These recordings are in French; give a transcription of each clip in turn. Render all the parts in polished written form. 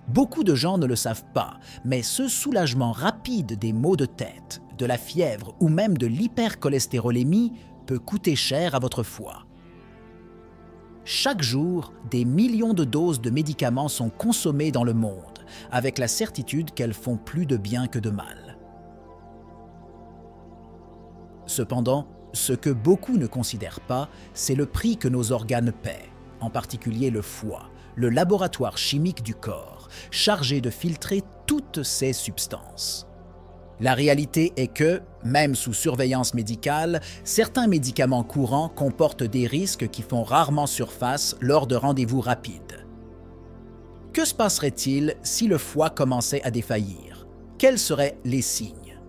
Beaucoup de gens ne le savent pas, mais ce soulagement rapide des maux de tête, de la fièvre ou même de l'hypercholestérolémie peut coûter cher à votre foie. Chaque jour, des millions de doses de médicaments sont consommées dans le monde, avec la certitude qu'elles font plus de bien que de mal. Cependant, ce que beaucoup ne considèrent pas, c'est le prix que nos organes paient, en particulier le foie, le laboratoire chimique du corps, chargé de filtrer toutes ces substances. La réalité est que, même sous surveillance médicale, certains médicaments courants comportent des risques qui font rarement surface lors de rendez-vous rapides. Que se passerait-il si le foie commençait à défaillir? Quels seraient les signes?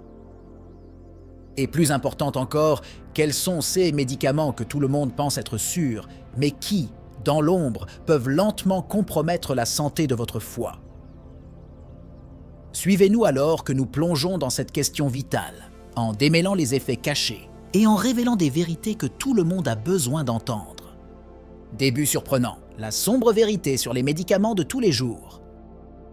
Et plus important encore, quels sont ces médicaments que tout le monde pense être sûrs, mais qui, dans l'ombre, peuvent lentement compromettre la santé de votre foie? Suivez-nous alors que nous plongeons dans cette question vitale, en démêlant les effets cachés et en révélant des vérités que tout le monde a besoin d'entendre. Début surprenant, la sombre vérité sur les médicaments de tous les jours.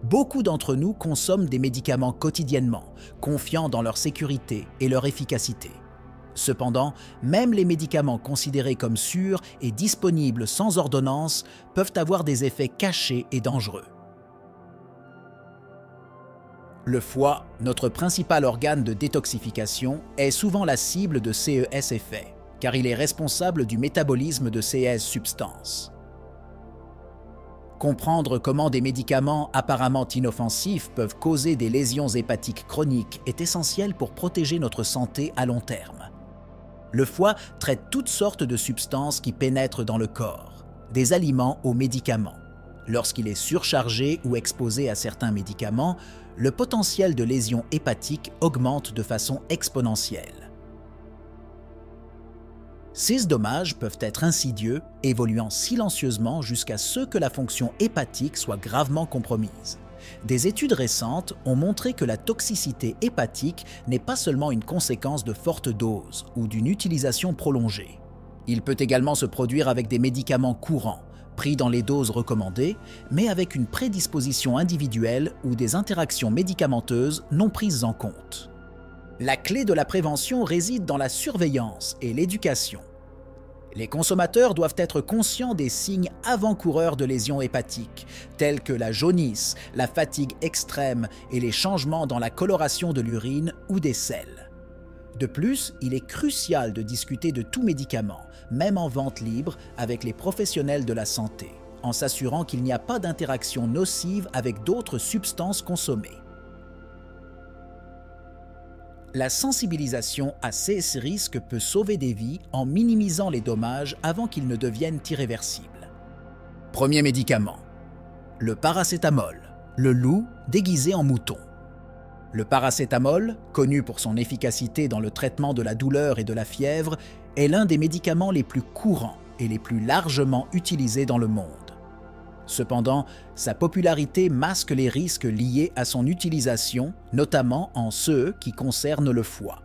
Beaucoup d'entre nous consomment des médicaments quotidiennement, confiants dans leur sécurité et leur efficacité. Cependant, même les médicaments considérés comme sûrs et disponibles sans ordonnance peuvent avoir des effets cachés et dangereux. Le foie, notre principal organe de détoxification, est souvent la cible de ces effets, car il est responsable du métabolisme de ces substances. Comprendre comment des médicaments apparemment inoffensifs peuvent causer des lésions hépatiques chroniques est essentiel pour protéger notre santé à long terme. Le foie traite toutes sortes de substances qui pénètrent dans le corps, des aliments aux médicaments. Lorsqu'il est surchargé ou exposé à certains médicaments, le potentiel de lésions hépatiques augmente de façon exponentielle. Ces dommages peuvent être insidieux, évoluant silencieusement jusqu'à ce que la fonction hépatique soit gravement compromise. Des études récentes ont montré que la toxicité hépatique n'est pas seulement une conséquence de fortes doses ou d'une utilisation prolongée. Il peut également se produire avec des médicaments courants, pris dans les doses recommandées, mais avec une prédisposition individuelle ou des interactions médicamenteuses non prises en compte. La clé de la prévention réside dans la surveillance et l'éducation. Les consommateurs doivent être conscients des signes avant-coureurs de lésions hépatiques, tels que la jaunisse, la fatigue extrême et les changements dans la coloration de l'urine ou des selles. De plus, il est crucial de discuter de tout médicament, même en vente libre, avec les professionnels de la santé, en s'assurant qu'il n'y a pas d'interaction nocive avec d'autres substances consommées. La sensibilisation à ces risques peut sauver des vies en minimisant les dommages avant qu'ils ne deviennent irréversibles. Premier médicament, le paracétamol, le loup déguisé en mouton. Le paracétamol, connu pour son efficacité dans le traitement de la douleur et de la fièvre, est l'un des médicaments les plus courants et les plus largement utilisés dans le monde. Cependant, sa popularité masque les risques liés à son utilisation, notamment en ceux qui concernent le foie.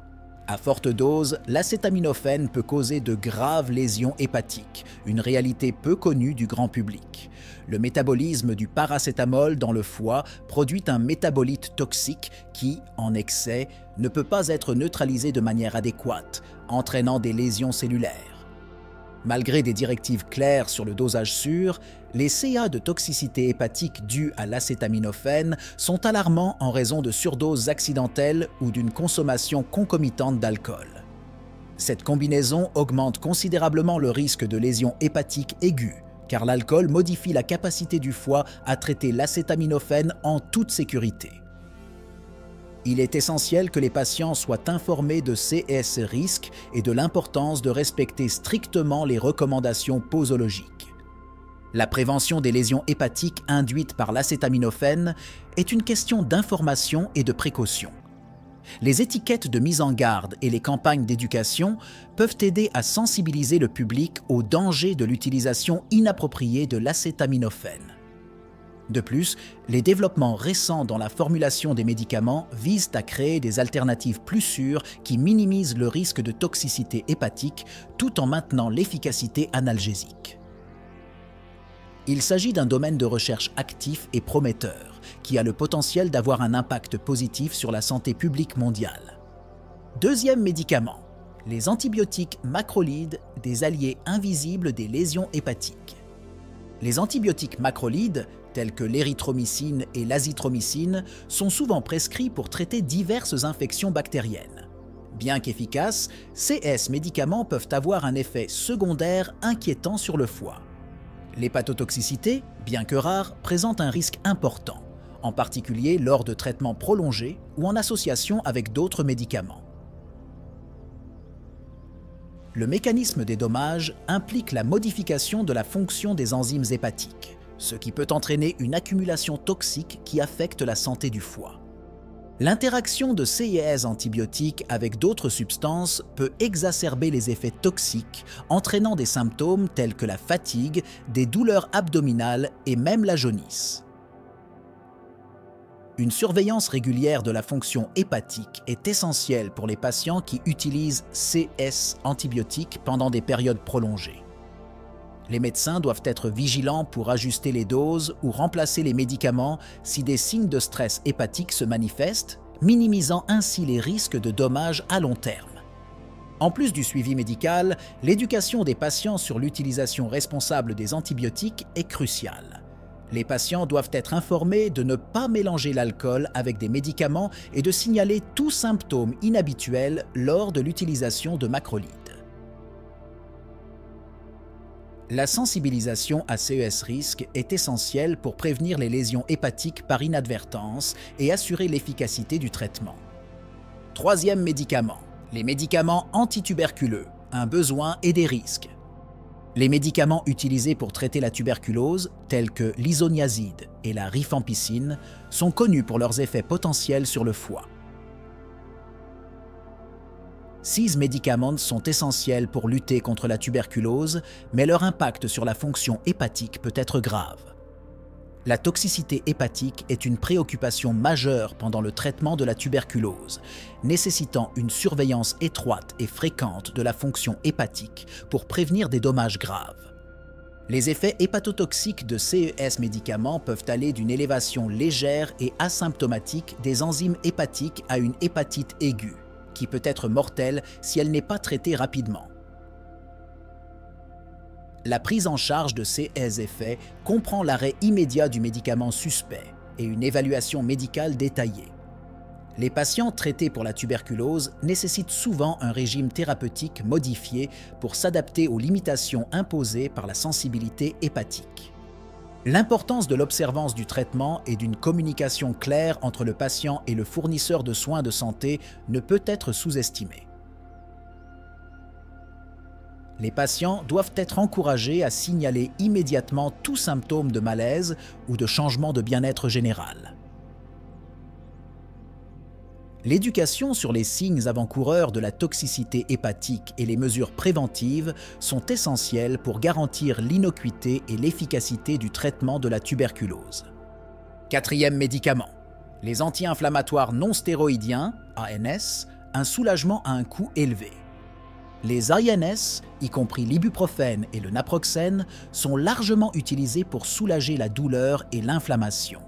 À forte dose, l'acétaminophène peut causer de graves lésions hépatiques, une réalité peu connue du grand public. Le métabolisme du paracétamol dans le foie produit un métabolite toxique qui, en excès, ne peut pas être neutralisé de manière adéquate, entraînant des lésions cellulaires. Malgré des directives claires sur le dosage sûr, les CA de toxicité hépatique dus à l'acétaminophène sont alarmants en raison de surdoses accidentelles ou d'une consommation concomitante d'alcool. Cette combinaison augmente considérablement le risque de lésions hépatiques aiguës, car l'alcool modifie la capacité du foie à traiter l'acétaminophène en toute sécurité. Il est essentiel que les patients soient informés de ces risques et de l'importance de respecter strictement les recommandations posologiques. La prévention des lésions hépatiques induites par l'acétaminophène est une question d'information et de précaution. Les étiquettes de mise en garde et les campagnes d'éducation peuvent aider à sensibiliser le public aux dangers de l'utilisation inappropriée de l'acétaminophène. De plus, les développements récents dans la formulation des médicaments visent à créer des alternatives plus sûres qui minimisent le risque de toxicité hépatique tout en maintenant l'efficacité analgésique. Il s'agit d'un domaine de recherche actif et prometteur, qui a le potentiel d'avoir un impact positif sur la santé publique mondiale. Deuxième médicament, les antibiotiques macrolides, des alliés invisibles des lésions hépatiques. Les antibiotiques macrolides, tels que l'érythromycine et l'azithromycine, sont souvent prescrits pour traiter diverses infections bactériennes. Bien qu'efficaces, ces médicaments peuvent avoir un effet secondaire inquiétant sur le foie. L'hépatotoxicité, bien que rare, présente un risque important, en particulier lors de traitements prolongés ou en association avec d'autres médicaments. Le mécanisme des dommages implique la modification de la fonction des enzymes hépatiques, ce qui peut entraîner une accumulation toxique qui affecte la santé du foie. L'interaction de ces antibiotiques avec d'autres substances peut exacerber les effets toxiques, entraînant des symptômes tels que la fatigue, des douleurs abdominales et même la jaunisse. Une surveillance régulière de la fonction hépatique est essentielle pour les patients qui utilisent ces antibiotiques pendant des périodes prolongées. Les médecins doivent être vigilants pour ajuster les doses ou remplacer les médicaments si des signes de stress hépatique se manifestent, minimisant ainsi les risques de dommages à long terme. En plus du suivi médical, l'éducation des patients sur l'utilisation responsable des antibiotiques est cruciale. Les patients doivent être informés de ne pas mélanger l'alcool avec des médicaments et de signaler tout symptôme inhabituel lors de l'utilisation de macrolides. La sensibilisation à ces risques est essentielle pour prévenir les lésions hépatiques par inadvertance et assurer l'efficacité du traitement. Troisième médicament, les médicaments antituberculeux, un besoin et des risques. Les médicaments utilisés pour traiter la tuberculose, tels que l'isoniazide et la rifampicine, sont connus pour leurs effets potentiels sur le foie. 6 médicaments sont essentiels pour lutter contre la tuberculose, mais leur impact sur la fonction hépatique peut être grave. La toxicité hépatique est une préoccupation majeure pendant le traitement de la tuberculose, nécessitant une surveillance étroite et fréquente de la fonction hépatique pour prévenir des dommages graves. Les effets hépatotoxiques de ces médicaments peuvent aller d'une élévation légère et asymptomatique des enzymes hépatiques à une hépatite aiguë, qui peut être mortelle si elle n'est pas traitée rapidement. La prise en charge de ces effets comprend l'arrêt immédiat du médicament suspect et une évaluation médicale détaillée. Les patients traités pour la tuberculose nécessitent souvent un régime thérapeutique modifié pour s'adapter aux limitations imposées par la sensibilité hépatique. L'importance de l'observance du traitement et d'une communication claire entre le patient et le fournisseur de soins de santé ne peut être sous-estimée. Les patients doivent être encouragés à signaler immédiatement tout symptôme de malaise ou de changement de bien-être général. L'éducation sur les signes avant-coureurs de la toxicité hépatique et les mesures préventives sont essentielles pour garantir l'innocuité et l'efficacité du traitement de la tuberculose. Quatrième médicament, les anti-inflammatoires non stéroïdiens, ANS, un soulagement à un coût élevé. Les ANS, y compris l'ibuprofène et le naproxène, sont largement utilisés pour soulager la douleur et l'inflammation.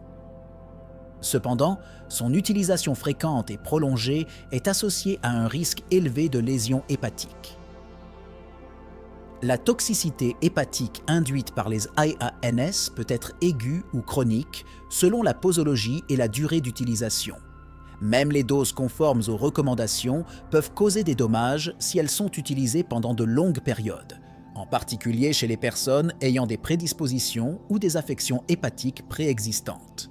Cependant, son utilisation fréquente et prolongée est associée à un risque élevé de lésions hépatiques. La toxicité hépatique induite par les ANS peut être aiguë ou chronique selon la posologie et la durée d'utilisation. Même les doses conformes aux recommandations peuvent causer des dommages si elles sont utilisées pendant de longues périodes, en particulier chez les personnes ayant des prédispositions ou des affections hépatiques préexistantes.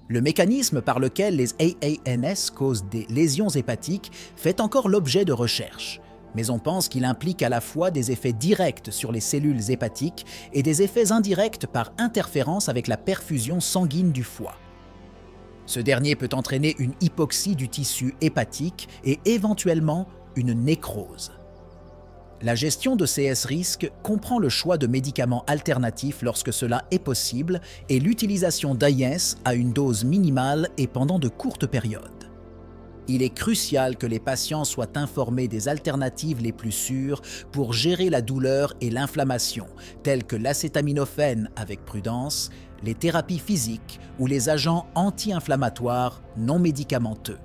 Le mécanisme par lequel les ANS causent des lésions hépatiques fait encore l'objet de recherches, mais on pense qu'il implique à la fois des effets directs sur les cellules hépatiques et des effets indirects par interférence avec la perfusion sanguine du foie. Ce dernier peut entraîner une hypoxie du tissu hépatique et éventuellement une nécrose. La gestion de ces risques comprend le choix de médicaments alternatifs lorsque cela est possible et l'utilisation d'ANS à une dose minimale et pendant de courtes périodes. Il est crucial que les patients soient informés des alternatives les plus sûres pour gérer la douleur et l'inflammation, telles que l'acétaminophène avec prudence, les thérapies physiques ou les agents anti-inflammatoires non médicamenteux.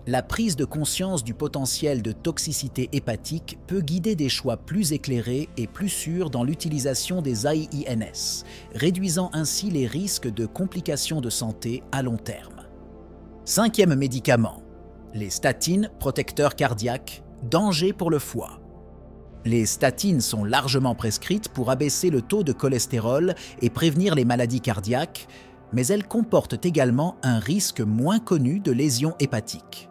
La prise de conscience du potentiel de toxicité hépatique peut guider des choix plus éclairés et plus sûrs dans l'utilisation des AIINS, réduisant ainsi les risques de complications de santé à long terme. Cinquième médicament, les statines protecteurs cardiaques, danger pour le foie. Les statines sont largement prescrites pour abaisser le taux de cholestérol et prévenir les maladies cardiaques, mais elles comportent également un risque moins connu de lésions hépatiques.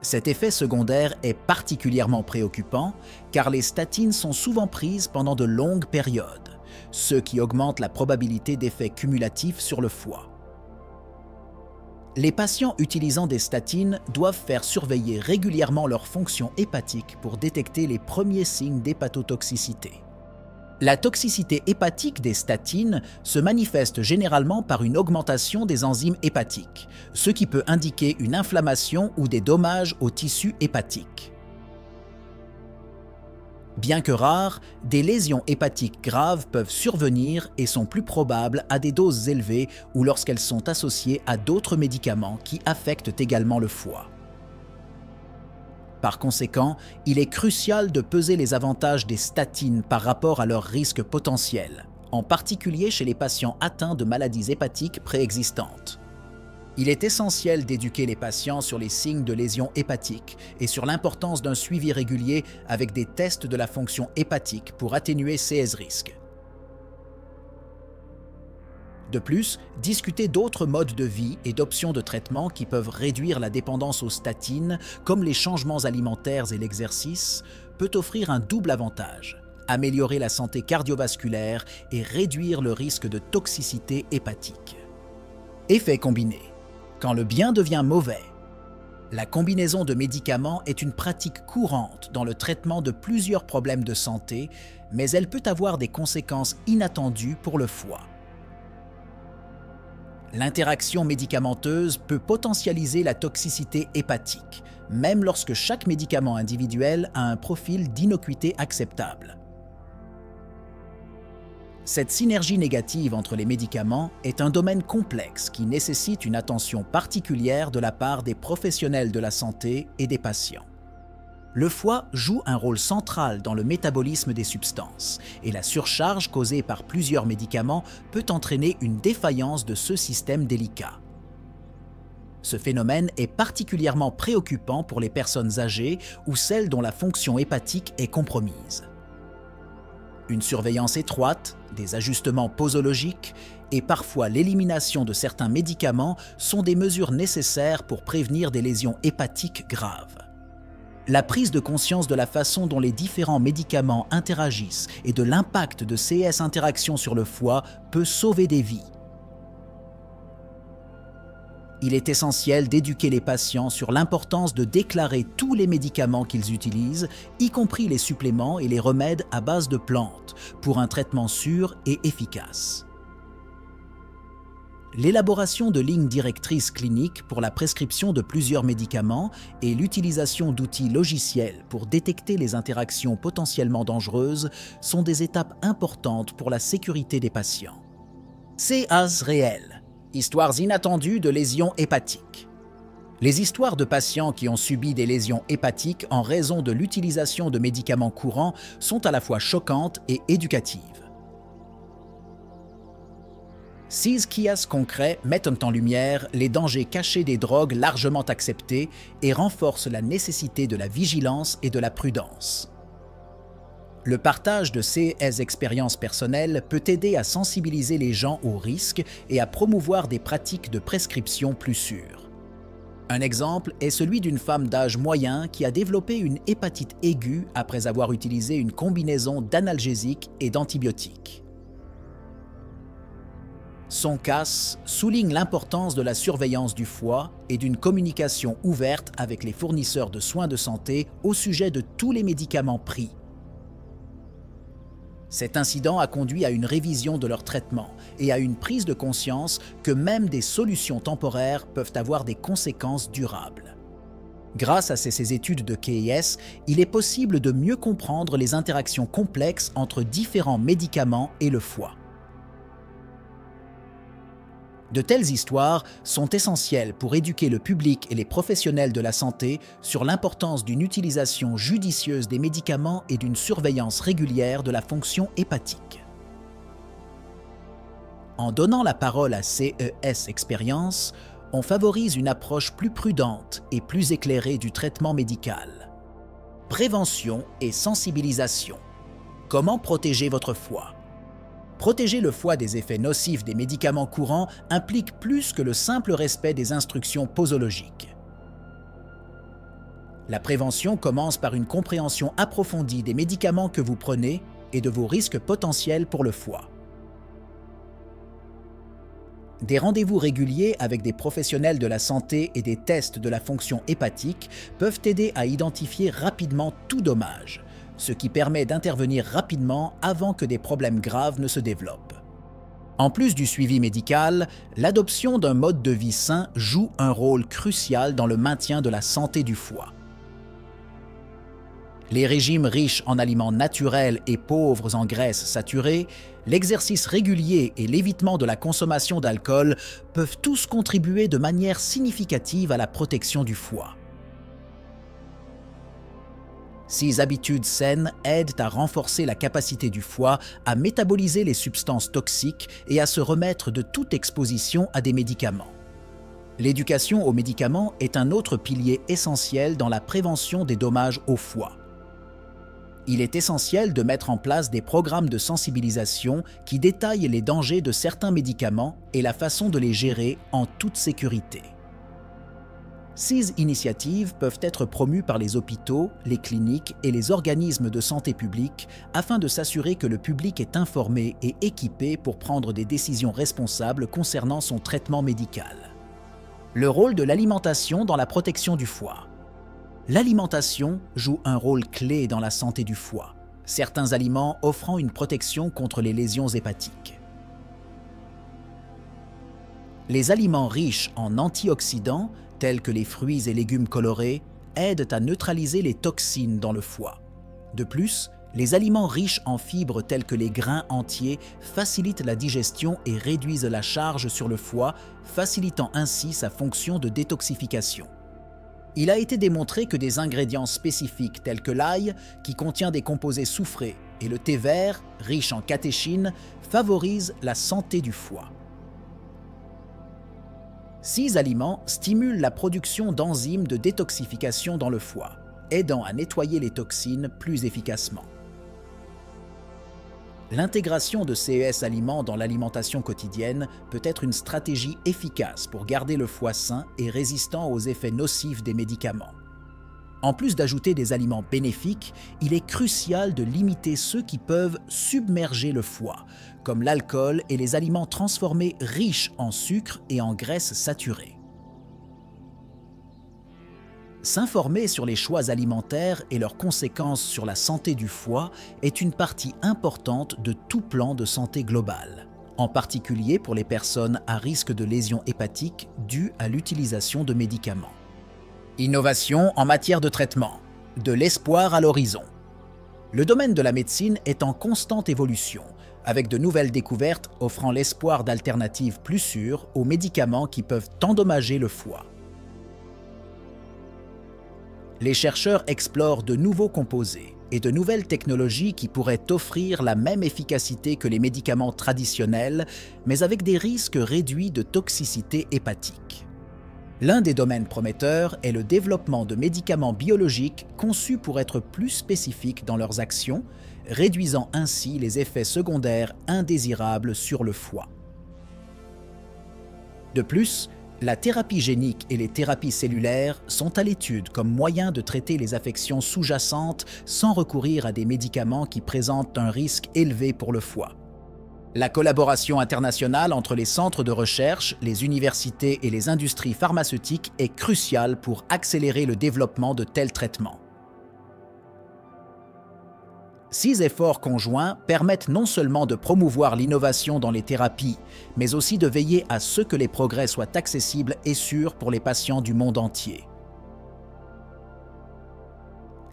Cet effet secondaire est particulièrement préoccupant car les statines sont souvent prises pendant de longues périodes, ce qui augmente la probabilité d'effets cumulatifs sur le foie. Les patients utilisant des statines doivent faire surveiller régulièrement leur fonction hépatique pour détecter les premiers signes d'hépatotoxicité. La toxicité hépatique des statines se manifeste généralement par une augmentation des enzymes hépatiques, ce qui peut indiquer une inflammation ou des dommages au tissu hépatique. Bien que rares, des lésions hépatiques graves peuvent survenir et sont plus probables à des doses élevées ou lorsqu'elles sont associées à d'autres médicaments qui affectent également le foie. Par conséquent, il est crucial de peser les avantages des statines par rapport à leurs risques potentiels, en particulier chez les patients atteints de maladies hépatiques préexistantes. Il est essentiel d'éduquer les patients sur les signes de lésions hépatiques et sur l'importance d'un suivi régulier avec des tests de la fonction hépatique pour atténuer ces risques. De plus, discuter d'autres modes de vie et d'options de traitement qui peuvent réduire la dépendance aux statines, comme les changements alimentaires et l'exercice, peut offrir un double avantage: améliorer la santé cardiovasculaire et réduire le risque de toxicité hépatique. Effet combiné. Quand le bien devient mauvais. La combinaison de médicaments est une pratique courante dans le traitement de plusieurs problèmes de santé, mais elle peut avoir des conséquences inattendues pour le foie. L'interaction médicamenteuse peut potentialiser la toxicité hépatique, même lorsque chaque médicament individuel a un profil d'innocuité acceptable. Cette synergie négative entre les médicaments est un domaine complexe qui nécessite une attention particulière de la part des professionnels de la santé et des patients. Le foie joue un rôle central dans le métabolisme des substances et la surcharge causée par plusieurs médicaments peut entraîner une défaillance de ce système délicat. Ce phénomène est particulièrement préoccupant pour les personnes âgées ou celles dont la fonction hépatique est compromise. Une surveillance étroite, des ajustements posologiques et parfois l'élimination de certains médicaments sont des mesures nécessaires pour prévenir des lésions hépatiques graves. La prise de conscience de la façon dont les différents médicaments interagissent et de l'impact de ces interactions sur le foie peut sauver des vies. Il est essentiel d'éduquer les patients sur l'importance de déclarer tous les médicaments qu'ils utilisent, y compris les suppléments et les remèdes à base de plantes, pour un traitement sûr et efficace. L'élaboration de lignes directrices cliniques pour la prescription de plusieurs médicaments et l'utilisation d'outils logiciels pour détecter les interactions potentiellement dangereuses sont des étapes importantes pour la sécurité des patients. CAS réel. Histoires inattendues de lésions hépatiques. Les histoires de patients qui ont subi des lésions hépatiques en raison de l'utilisation de médicaments courants sont à la fois choquantes et éducatives. Ces cas concrets mettent en lumière les dangers cachés des drogues largement acceptées et renforcent la nécessité de la vigilance et de la prudence. Le partage de ces expériences personnelles peut aider à sensibiliser les gens aux risques et à promouvoir des pratiques de prescription plus sûres. Un exemple est celui d'une femme d'âge moyen qui a développé une hépatite aiguë après avoir utilisé une combinaison d'analgésiques et d'antibiotiques. Son cas souligne l'importance de la surveillance du foie et d'une communication ouverte avec les fournisseurs de soins de santé au sujet de tous les médicaments pris. Cet incident a conduit à une révision de leur traitement et à une prise de conscience que même des solutions temporaires peuvent avoir des conséquences durables. Grâce à ces études de KES, il est possible de mieux comprendre les interactions complexes entre différents médicaments et le foie. De telles histoires sont essentielles pour éduquer le public et les professionnels de la santé sur l'importance d'une utilisation judicieuse des médicaments et d'une surveillance régulière de la fonction hépatique. En donnant la parole à CES Expérience, on favorise une approche plus prudente et plus éclairée du traitement médical. Prévention et sensibilisation. Comment protéger votre foie? Protéger le foie des effets nocifs des médicaments courants implique plus que le simple respect des instructions posologiques. La prévention commence par une compréhension approfondie des médicaments que vous prenez et de vos risques potentiels pour le foie. Des rendez-vous réguliers avec des professionnels de la santé et des tests de la fonction hépatique peuvent aider à identifier rapidement tout dommage, ce qui permet d'intervenir rapidement avant que des problèmes graves ne se développent. En plus du suivi médical, l'adoption d'un mode de vie sain joue un rôle crucial dans le maintien de la santé du foie. Les régimes riches en aliments naturels et pauvres en graisses saturées, l'exercice régulier et l'évitement de la consommation d'alcool peuvent tous contribuer de manière significative à la protection du foie. Ces habitudes saines aident à renforcer la capacité du foie à métaboliser les substances toxiques et à se remettre de toute exposition à des médicaments. L'éducation aux médicaments est un autre pilier essentiel dans la prévention des dommages au foie. Il est essentiel de mettre en place des programmes de sensibilisation qui détaillent les dangers de certains médicaments et la façon de les gérer en toute sécurité. Ces initiatives peuvent être promues par les hôpitaux, les cliniques et les organismes de santé publique afin de s'assurer que le public est informé et équipé pour prendre des décisions responsables concernant son traitement médical. Le rôle de l'alimentation dans la protection du foie. L'alimentation joue un rôle clé dans la santé du foie, certains aliments offrant une protection contre les lésions hépatiques. Les aliments riches en antioxydants, tels que les fruits et légumes colorés, aident à neutraliser les toxines dans le foie. De plus, les aliments riches en fibres tels que les grains entiers facilitent la digestion et réduisent la charge sur le foie, facilitant ainsi sa fonction de détoxification. Il a été démontré que des ingrédients spécifiques tels que l'ail, qui contient des composés soufrés, et le thé vert, riche en catéchine, favorisent la santé du foie. Ces aliments stimulent la production d'enzymes de détoxification dans le foie, aidant à nettoyer les toxines plus efficacement. L'intégration de ces aliments dans l'alimentation quotidienne peut être une stratégie efficace pour garder le foie sain et résistant aux effets nocifs des médicaments. En plus d'ajouter des aliments bénéfiques, il est crucial de limiter ceux qui peuvent submerger le foie, comme l'alcool et les aliments transformés riches en sucre et en graisses saturées. S'informer sur les choix alimentaires et leurs conséquences sur la santé du foie est une partie importante de tout plan de santé global, en particulier pour les personnes à risque de lésions hépatiques dues à l'utilisation de médicaments. Innovation en matière de traitement, de l'espoir à l'horizon. Le domaine de la médecine est en constante évolution, avec de nouvelles découvertes offrant l'espoir d'alternatives plus sûres aux médicaments qui peuvent endommager le foie. Les chercheurs explorent de nouveaux composés et de nouvelles technologies qui pourraient offrir la même efficacité que les médicaments traditionnels, mais avec des risques réduits de toxicité hépatique. L'un des domaines prometteurs est le développement de médicaments biologiques conçus pour être plus spécifiques dans leurs actions, réduisant ainsi les effets secondaires indésirables sur le foie. De plus, la thérapie génique et les thérapies cellulaires sont à l'étude comme moyen de traiter les affections sous-jacentes sans recourir à des médicaments qui présentent un risque élevé pour le foie. La collaboration internationale entre les centres de recherche, les universités et les industries pharmaceutiques est cruciale pour accélérer le développement de tels traitements. 6 efforts conjoints permettent non seulement de promouvoir l'innovation dans les thérapies, mais aussi de veiller à ce que les progrès soient accessibles et sûrs pour les patients du monde entier.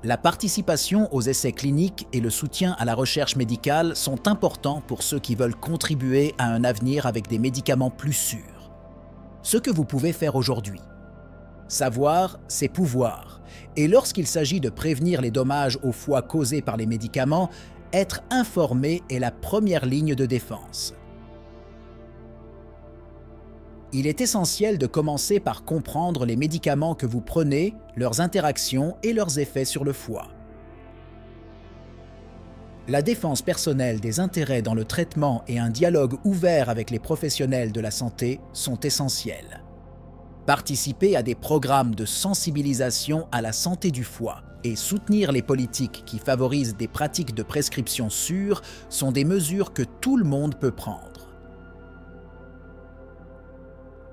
La participation aux essais cliniques et le soutien à la recherche médicale sont importants pour ceux qui veulent contribuer à un avenir avec des médicaments plus sûrs. Ce que vous pouvez faire aujourd'hui. Savoir, c'est pouvoir. Et lorsqu'il s'agit de prévenir les dommages au foie causés par les médicaments, être informé est la première ligne de défense. Il est essentiel de commencer par comprendre les médicaments que vous prenez, leurs interactions et leurs effets sur le foie. La défense personnelle des intérêts dans le traitement et un dialogue ouvert avec les professionnels de la santé sont essentiels. Participer à des programmes de sensibilisation à la santé du foie et soutenir les politiques qui favorisent des pratiques de prescription sûres sont des mesures que tout le monde peut prendre.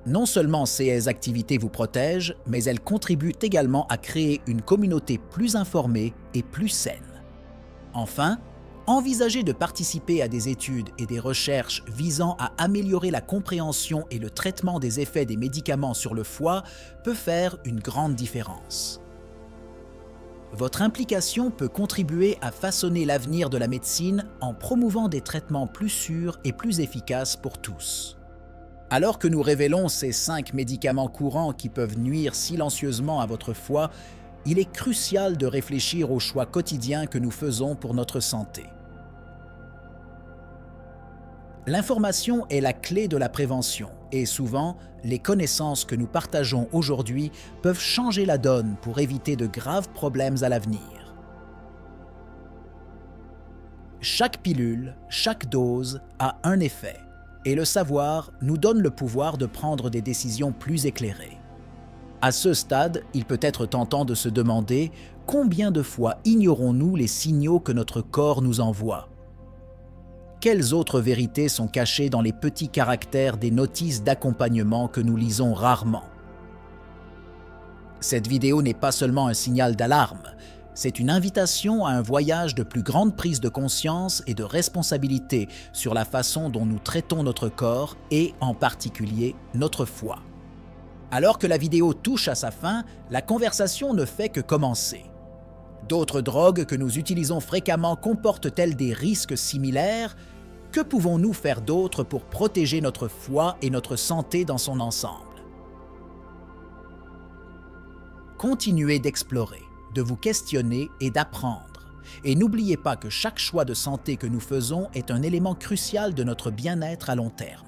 Non seulement ces activités vous protègent, mais elles contribuent également à créer une communauté plus informée et plus saine. Enfin, envisagez de participer à des études et des recherches visant à améliorer la compréhension et le traitement des effets des médicaments sur le foie peut faire une grande différence. Votre implication peut contribuer à façonner l'avenir de la médecine en promouvant des traitements plus sûrs et plus efficaces pour tous. Alors que nous révélons ces 5 médicaments courants qui peuvent nuire silencieusement à votre foie, il est crucial de réfléchir aux choix quotidiens que nous faisons pour notre santé. L'information est la clé de la prévention et souvent, les connaissances que nous partageons aujourd'hui peuvent changer la donne pour éviter de graves problèmes à l'avenir. Chaque pilule, chaque dose a un effet et le savoir nous donne le pouvoir de prendre des décisions plus éclairées. À ce stade, il peut être tentant de se demander combien de fois ignorons-nous les signaux que notre corps nous envoie? Quelles autres vérités sont cachées dans les petits caractères des notices d'accompagnement que nous lisons rarement? Cette vidéo n'est pas seulement un signal d'alarme, c'est une invitation à un voyage de plus grande prise de conscience et de responsabilité sur la façon dont nous traitons notre corps et, en particulier, notre foie. Alors que la vidéo touche à sa fin, la conversation ne fait que commencer. D'autres drogues que nous utilisons fréquemment comportent-elles des risques similaires? Que pouvons-nous faire d'autre pour protéger notre foie et notre santé dans son ensemble? Continuez d'explorer, de vous questionner et d'apprendre. Et n'oubliez pas que chaque choix de santé que nous faisons est un élément crucial de notre bien-être à long terme.